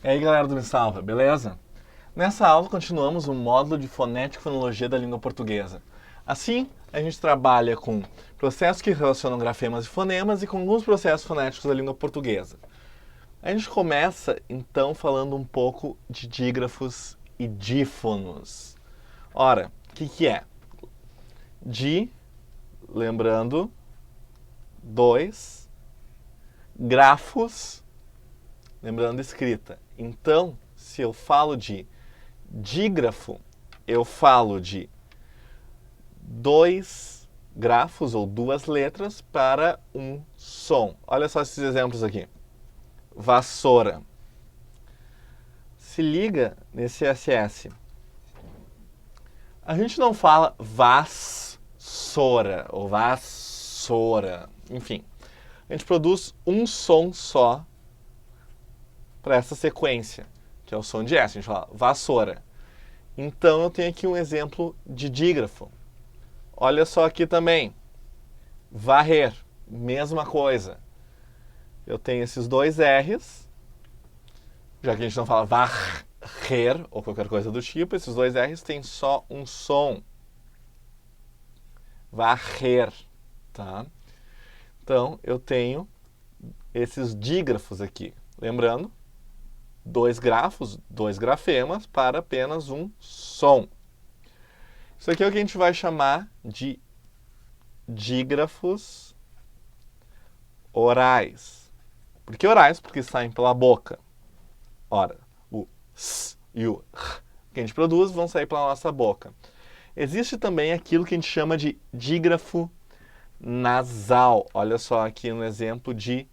E aí, galera do Me Salva, beleza? Nessa aula continuamos o módulo de fonética e fonologia da língua portuguesa. Assim, a gente trabalha com processos que relacionam grafemas e fonemas e com alguns processos fonéticos da língua portuguesa. A gente começa, então, falando um pouco de dígrafos e dífonos. Ora, o que é? Lembrando, dois, grafos, lembrando escrita. Então, se eu falo de dígrafo, eu falo de dois grafos ou duas letras para um som. Olha só esses exemplos aqui. Vassoura. Se liga nesse SS. A gente não fala vassoura ou vassoura. Enfim, a gente produz um som só para essa sequência, que é o som de S. A gente fala vassoura. Então eu tenho aqui um exemplo de dígrafo. Olha só aqui também. Varrer, mesma coisa. Eu tenho esses dois R's, já que a gente não fala varrer ou qualquer coisa do tipo, esses dois R's têm só um som. Varrer, tá? Então, eu tenho esses dígrafos aqui. Lembrando, dois grafos, dois grafemas para apenas um som. Isso aqui é o que a gente vai chamar de dígrafos orais. Por que orais? Porque saem pela boca. Ora, o S e o R que a gente produz vão sair pela nossa boca. Existe também aquilo que a gente chama de dígrafo nasal. Olha só aqui um exemplo de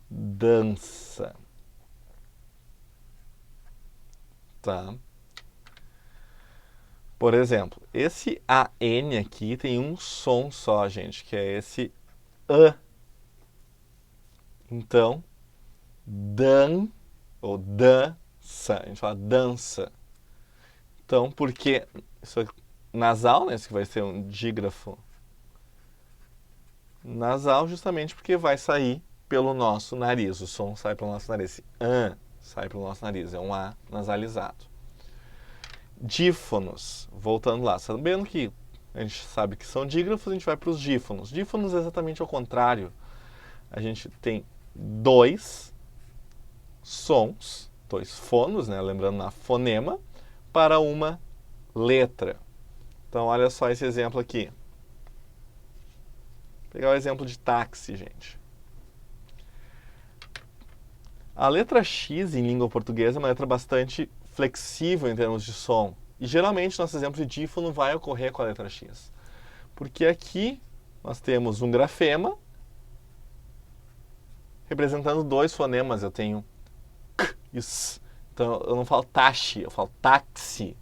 dança. Tá? Por exemplo, esse AN aqui tem um som só, gente, que é esse A. Então, dan ou dança. A gente fala dança. Então, porque isso é nasal, né? Isso que vai ser um dígrafo nasal, justamente porque vai sair pelo nosso nariz. O som sai pelo nosso nariz. Esse an sai pelo nosso nariz. É um A nasalizado. Dífonos. Voltando lá. Sabendo que a gente sabe que são dígrafos, a gente vai para os dífonos. Dífonos é exatamente ao contrário. A gente tem dois sons, dois fonos, né? Lembrando na fonema, para uma letra. Então, olha só esse exemplo aqui. Vou pegar o exemplo de táxi, gente. A letra X em língua portuguesa é uma letra bastante flexível em termos de som. E geralmente nosso exemplo de dífono vai ocorrer com a letra X. Porque aqui nós temos um grafema representando dois fonemas. Eu tenho K e S. Então eu não falo taxi, eu falo táxi.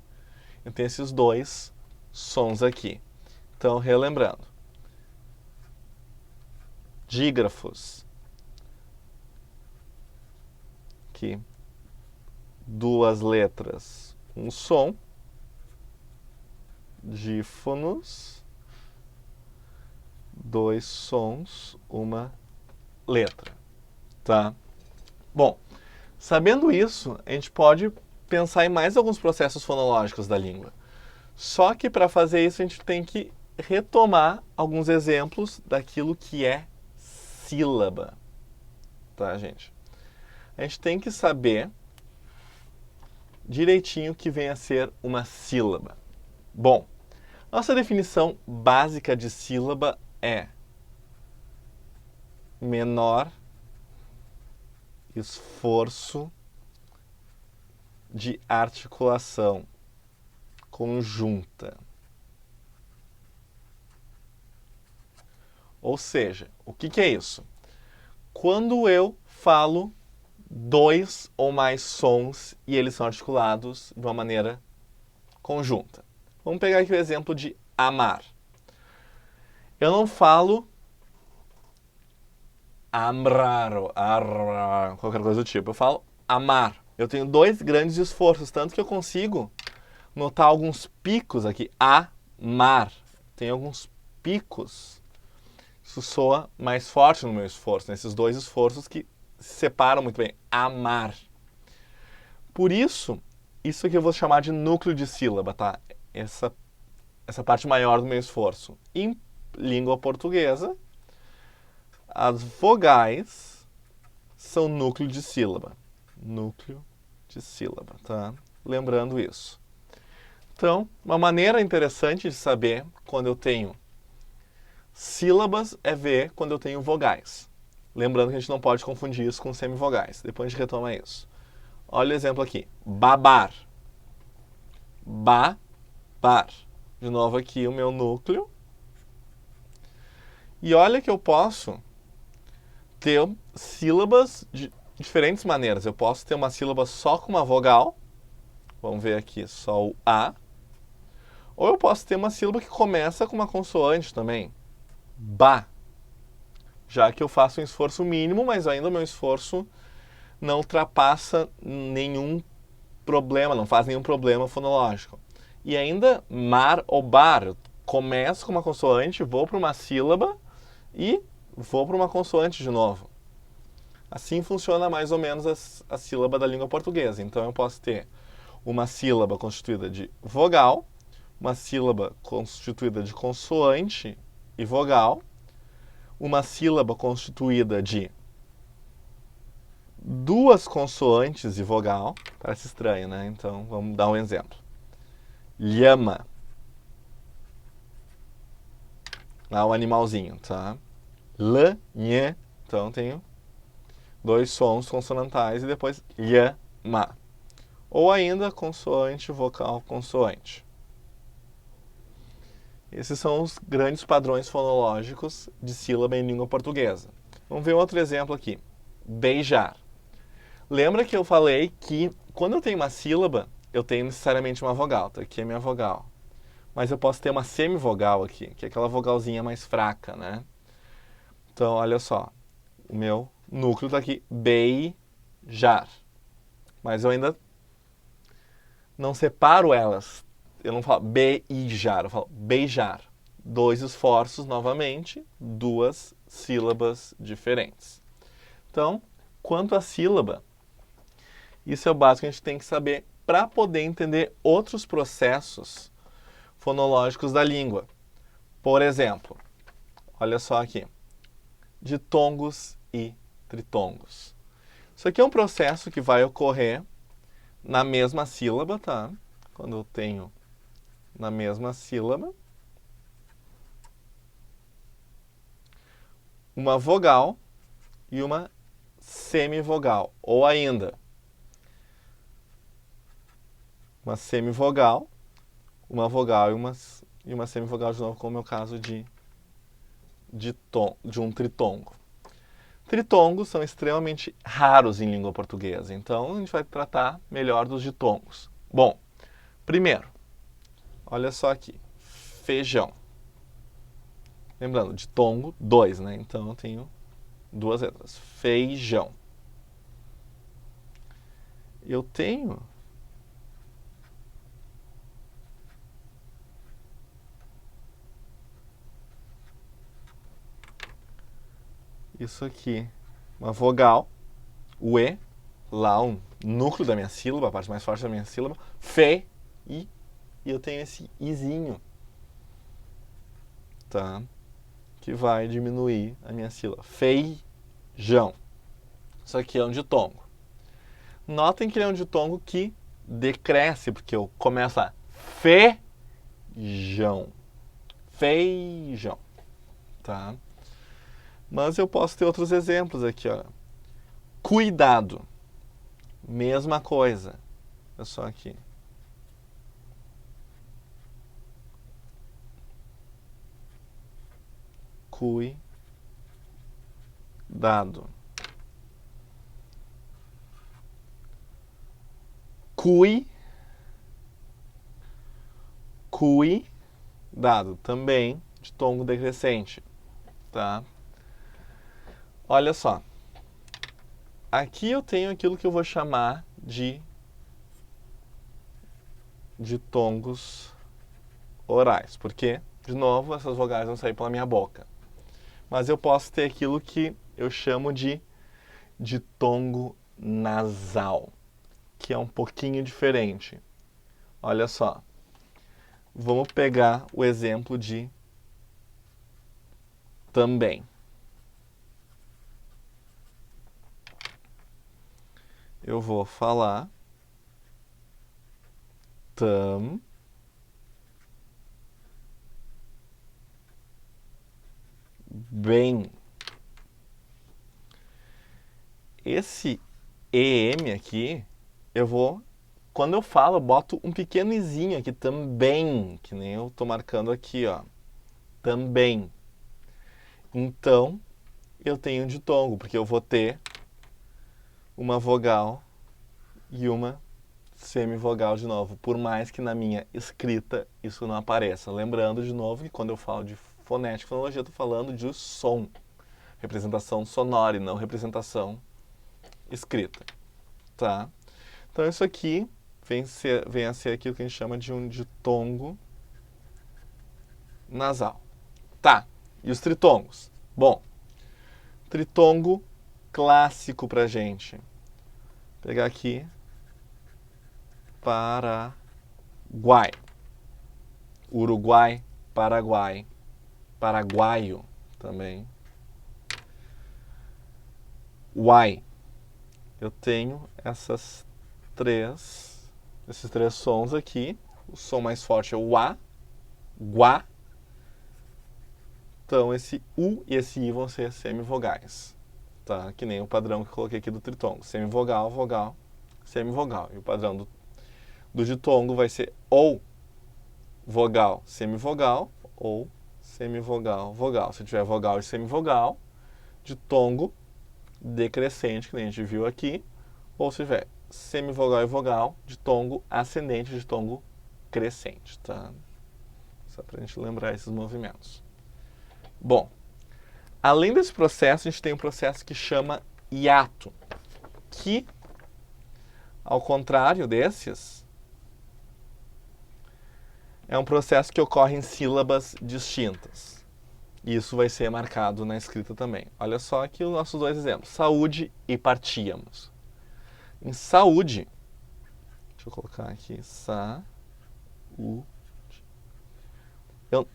Eu tenho esses dois sons aqui. Então, relembrando. Dígrafos. Aqui. Duas letras, um som. Dífonos. Dois sons, uma letra. Tá? Bom, sabendo isso, a gente pode pensar em mais alguns processos fonológicos da língua. Só que para fazer isso a gente tem que retomar alguns exemplos daquilo que é sílaba. Tá, gente? A gente tem que saber direitinho o que vem a ser uma sílaba. Bom, nossa definição básica de sílaba é menor esforço de articulação conjunta. Ou seja, o que é isso? Quando eu falo dois ou mais sons e eles são articulados de uma maneira conjunta. Vamos pegar aqui o exemplo de amar. Eu não falo amrar ou arrar, qualquer coisa do tipo. Eu falo amar. Eu tenho dois grandes esforços, tanto que eu consigo notar alguns picos aqui. Amar. Tem alguns picos. Isso soa mais forte no meu esforço, nesses dois esforços que se separam muito bem. Amar. Por isso, isso aqui eu vou chamar de núcleo de sílaba, tá? Essa parte maior do meu esforço. Em língua portuguesa, as vogais são núcleo de sílaba. Núcleo de sílaba, tá? Lembrando isso. Então, uma maneira interessante de saber quando eu tenho sílabas é ver quando eu tenho vogais. Lembrando que a gente não pode confundir isso com semivogais. Depois a gente retoma isso. Olha o exemplo aqui. Babar. Babar. De novo aqui o meu núcleo. E olha que eu posso ter sílabas de diferentes maneiras. Eu posso ter uma sílaba só com uma vogal. Vamos ver aqui, só o A. Ou eu posso ter uma sílaba que começa com uma consoante também. Ba. Já que eu faço um esforço mínimo, mas ainda o meu esforço não ultrapassa nenhum problema, não faz nenhum problema fonológico. E ainda mar ou bar. Eu começo com uma consoante, vou para uma sílaba e vou para uma consoante de novo. Assim funciona mais ou menos a sílaba da língua portuguesa. Então eu posso ter uma sílaba constituída de vogal, uma sílaba constituída de consoante e vogal, uma sílaba constituída de duas consoantes e vogal. Parece estranho, né? Então vamos dar um exemplo. Lhama. Lá o animalzinho, tá? L, nhê. Então tenho dois sons consonantais e depois lhama. Ou ainda consoante, vocal, consoante. Esses são os grandes padrões fonológicos de sílaba em língua portuguesa. Vamos ver outro exemplo aqui. Beijar. Lembra que eu falei que quando eu tenho uma sílaba, eu tenho necessariamente uma vogal. Tá? Aqui é minha vogal. Mas eu posso ter uma semivogal aqui, que é aquela vogalzinha mais fraca, né? Então, olha só. O meu núcleo está aqui. Beijar. Mas eu ainda não separo elas. Eu não falo beijar, eu falo beijar. Dois esforços novamente, duas sílabas diferentes. Então, quanto à sílaba, isso é o básico que a gente tem que saber para poder entender outros processos fonológicos da língua. Por exemplo, olha só aqui, ditongos e tritongos. Isso aqui é um processo que vai ocorrer na mesma sílaba, tá? Quando eu tenho na mesma sílaba uma vogal e uma semivogal, ou ainda uma semivogal, uma vogal e uma semivogal de novo, como é o caso de um tritongo. Tritongos são extremamente raros em língua portuguesa, então a gente vai tratar melhor dos ditongos. Bom, primeiro, olha só aqui, feijão. Lembrando, ditongo, dois, né? Então eu tenho duas letras. Feijão. Eu tenho isso aqui, uma vogal, o E, lá um núcleo da minha sílaba, a parte mais forte da minha sílaba, fe, e eu tenho esse izinho, tá? Que vai diminuir a minha sílaba. Feijão. Isso aqui é um ditongo. Notem que ele é um ditongo que decresce, porque eu começo a feijão. Feijão. Tá? Mas eu posso ter outros exemplos aqui, ó. Cuidado. Mesma coisa. É só aqui. Cuidado. Cuidado. Também de tom decrescente. Tá? Olha só. Aqui eu tenho aquilo que eu vou chamar de ditongos orais. Porque, de novo, essas vogais vão sair pela minha boca. Mas eu posso ter aquilo que eu chamo de ditongo nasal, que é um pouquinho diferente. Olha só. Vamos pegar o exemplo de também. Eu vou falar bem. Esse EM aqui, quando eu falo, eu boto um pequeno izinho aqui também, que nem eu tô marcando aqui, ó. Também. Então, eu tenho um ditongo, porque eu vou ter uma vogal e uma semivogal de novo, por mais que na minha escrita isso não apareça. Lembrando de novo que quando eu falo de fonética e fonologia, eu estou falando de som, representação sonora e não representação escrita, tá? Então isso aqui vem a ser aquilo que a gente chama de um ditongo nasal. Tá, e os tritongos? Bom, tritongo clássico pra gente. Vou pegar aqui Paraguai. Uruguai, Paraguai, paraguaio também. Uai. Eu tenho esses três sons aqui. O som mais forte é o A, Guá. Então esse U e esse I vão ser semivogais. Tá? Que nem o padrão que eu coloquei aqui do tritongo. Semivogal, vogal, semivogal. E o padrão do ditongo vai ser ou vogal, semivogal, ou semivogal, vogal. Se tiver vogal e semivogal, ditongo decrescente, que nem a gente viu aqui, ou se tiver semivogal e vogal, ditongo ascendente, ditongo crescente, tá? Só pra gente lembrar esses movimentos. Bom, além desse processo, a gente tem um processo que chama hiato, que, ao contrário desses, é um processo que ocorre em sílabas distintas. E isso vai ser marcado na escrita também. Olha só aqui os nossos dois exemplos. Saúde e partíamos. Em saúde, deixa eu colocar aqui, saúde.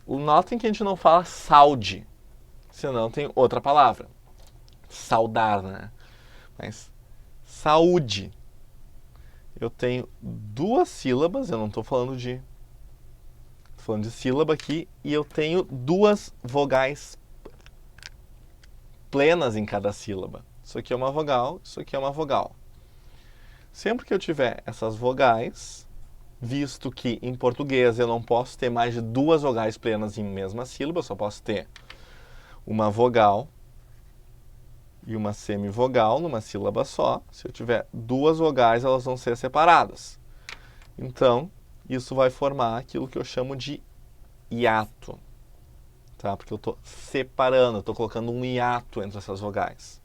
Notem que a gente não fala saúde, senão tem outra palavra. Saudar, né? Mas saúde. Eu tenho duas sílabas, eu não estou falando de sílaba aqui, e eu tenho duas vogais plenas em cada sílaba. Isso aqui é uma vogal, isso aqui é uma vogal. Sempre que eu tiver essas vogais, visto que em português eu não posso ter mais de duas vogais plenas em mesma sílaba, eu só posso ter uma vogal e uma semivogal numa sílaba só. Se eu tiver duas vogais, elas vão ser separadas. Então, isso vai formar aquilo que eu chamo de hiato, tá? Porque eu estou separando, estou colocando um hiato entre essas vogais.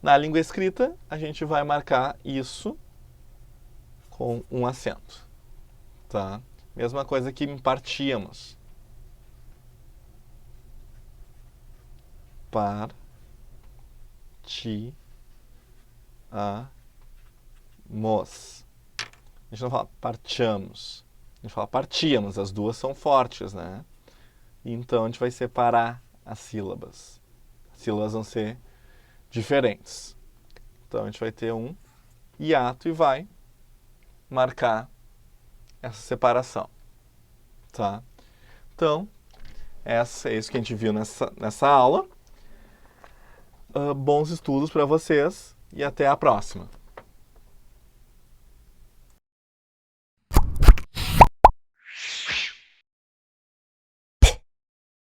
Na língua escrita, a gente vai marcar isso com um acento, tá? Mesma coisa que em partíamos. Partíamos. A gente não fala partíamos. A gente fala partíamos, as duas são fortes, né? Então a gente vai separar as sílabas. As sílabas vão ser diferentes. Então a gente vai ter um hiato e vai marcar essa separação, tá? Então, é isso que a gente viu nessa aula. Bons estudos para vocês e até a próxima.